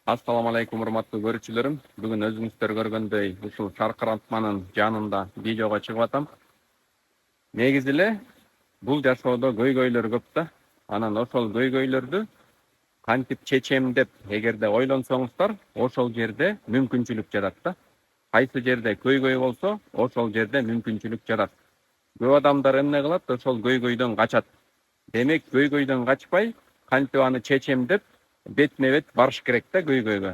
Assalamu alaikum урматтуу көрүүчүлөрүм. Бүгүн өзүңүздөр көргөндөй ушул шаркыратманын жанында видеого чыгып атам. Негизи эле бул жашоодо көйгөйлөр көп да. Анан ошол көйгөйлөрдү кантип чечем деп эгерде ойлонсоңуздар, ошол жерде мүмкүнчүлүк жатат да. Кайсы жерде көйгөй болсо, ошол жерде мүмкүнчүлүк жатат. Көп адамдар эмне кылат? Ошол көйгөйдөн качат. Демек, көйгөйдөн качпай, кантип аны чечем деп бетме бет барыш керек да көйгөйгө.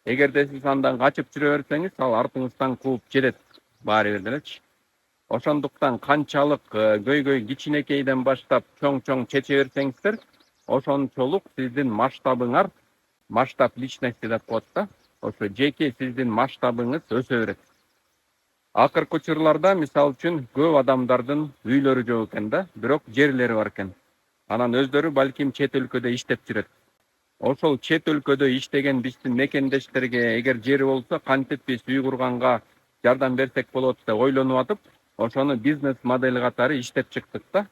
Эгерде сиз андан качып жүрө берсеңиз, ал артыңыздан кууп жетет баары бир делечи. Ошондуктан канчалык көйгөй кичинекейден баштап чоң чече берсеңиздер, ошончолук сиздин масштабыңар, масштаб личности деп коет да. Ошо жеке сиздин масштабыңыз өсө берет. Акыркы учурларда мисалы үчүн көп адамдардын үйлөрү жок экен да, бирок жерлери бар экен. Анан өздөрү балким чет өлкөдө иштеп жүрөт. Ошол чет өлкөдө иштеген биздин мекендештерге эгер жери болсо, кантип биз үй курганга жардам берсек болот деп ойлонуп атып, ошону бизнес модель катары иштеп чыктык да.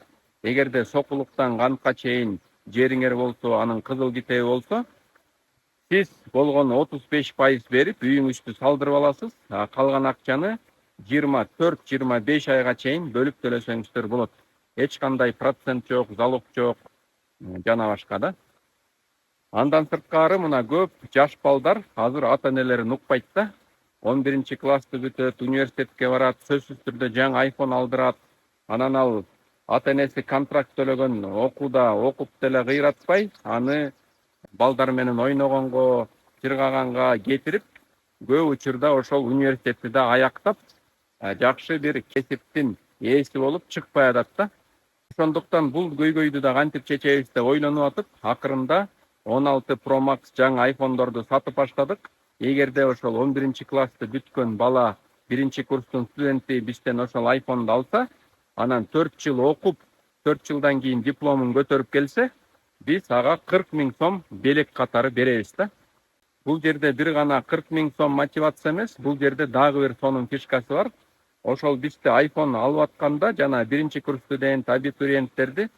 Эгерде сокулуктан кантка чейин жериңер болсо, анын кызыл китеби болсо, сиз болгону 35% берип үйүңүздү салдырып аласыз, калган акчаны 24-25 айга чейин бөлүп төлөсөңүздөр болот. Эч кандай процент жок, залог жок, жана башка да. Андан сырткары мына көп жаш балдар азыр ата-энелерин укпайт да. 11-классты бүтөт, университетке барат, сөзсүз түрдө жаңы iPhone алдырат. Анан ал ата-энеси контракт төлөгөн окууда окуп деле кыйратпай, аны балдар менен ойногонго, чыргаганга кетирип, көп учурда ошол университетти да аяктап, жакшы бир кесиптин ээси болуп чыкпай атат да. Ошондуктан бул көйгөйдү да кантип чечебиз деп ойлонуп атып, акырында 16 Pro Max жаңы iPhone'дорду сатып баштадык. Эгерде ошол 11-классты бүткөн бала, 1-курстун студенти бизден ошол iPhone'ду алса, анан 4 жыл окуп, 4 жылдан кийин дипломун көтөрүп келсе, биз ага 40 000 сом белек катары беребиз да. Бул жерде бир гана 40 000 сом мотивация эмес, бул жерде дагы бир сонун фишкасы бар. Ошол бизде iPhone алып атканда жана 1-курс студент, абитуриенттерди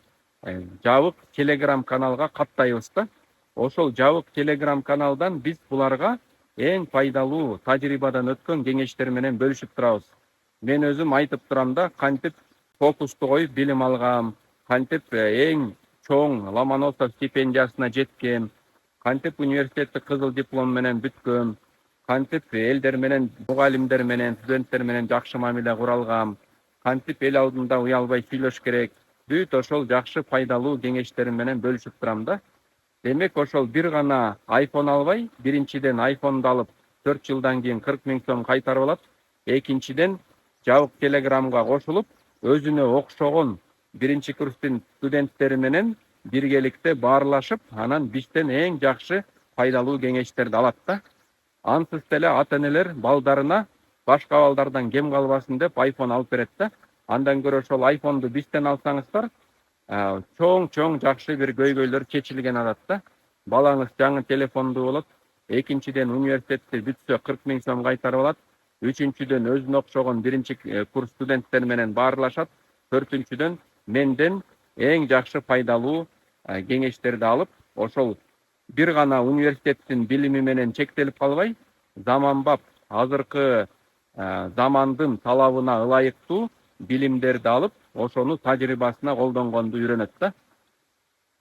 жабык Telegram каналга каттайбыз да. Ошол жабык Telegram каналдан биз буларга эң пайдалуу тажрыйбадан өткөн кеңештер менен бөлүшүп турабыз. Мен өзүм айтып турам да, кантип фокусту коюп билим алгам, кантип эң чоң Ломоносов стипендиясына жеткем, кантип университетти кызыл диплом менен бүткөм, кантип элдер менен, мугалимдер менен, студенттер менен жакшы мамиле кура алгам, кантип эл алдында уялбай сүйлөш керек, бүт ошол жакшы пайдалуу кеңештерим менен бөлүшүп турам да. Демек, ошол бир гана iPhone албай, биринчиден iPhone'ду алып 4 жылдан кийин 40 000 сом кайтарып алат. Экинчиден жабык Telegramга кошулуп, өзүнө окшогон 1-курстун студенттери менен биргеликте баарлашып, анан бизден эң жакшы пайдалуу кеңештерди алат да. Ансыз деле ата-энелер балдарына башка балдардан кем калбасын деп iPhone алып берет да. Андан көрө ошол iPhone'ду бизден алсаңыздар, чоң жакшы бир көйгөйлөр чечилген атат да. Балаңыз жаңы телефонду болот. Экинчиден университетти бүтсө 40 000 сом кайтарып алат. Үчүнчүдөн өзүнө окшогон 1-курс студенттер менен баарлашат. Төртүнчүдөн менден эң жакшы пайдалуу кеңештерди алып, ошол бир гана университеттин билими менен чектелип калбай, заманбап азыркы замандын талабына ылайыктуу билимдерди алып, ошону тажрыйбасына колдонгонду үйрөнөт да.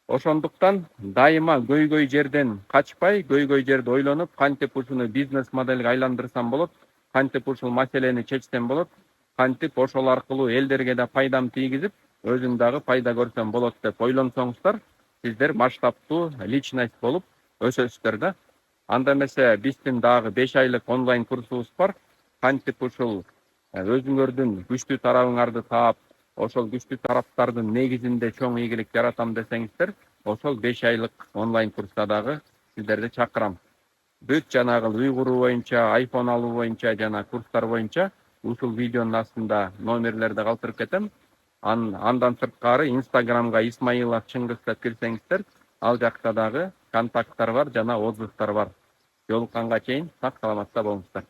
Ошондуктан дайыма көйгөй жерден качпай, көйгөй жерди ойлонуп, кантип ушуну бизнес модельге айландырсам болот, кантип ушул маселени чечсем болот, кантип ошол аркылуу элдерге да пайдам тийгизип, өзүм дагы пайда көрсөм болот деп ойлонсоңуздар, сиздер масштабтуу личность болуп өсөсүздөр да. Анда эмесе биздин дагы 5 айлык онлайн курсубуз бар. Кантип ушул өзүңөрдүн күчтүү тарабыңарды таап, ошол күчтүү тараптардын негизинде чоң ийгилик жаратам десеңиздер, ошол 5 айлык онлайн курста дагы сиздерди чакырам. Бүт жанагы үй куруу боюнча, iPhone алуу боюнча жана курстар боюнча ушул видеонун астында номерлерди калтырып кетем. Андан сырткары Instagramга Исмаилов Чыңгыз деп кирсеңиздер, ал жакта дагы контакттар бар жана отзывдар бар. Жолукканга чейин сак саламатта болуңуздар.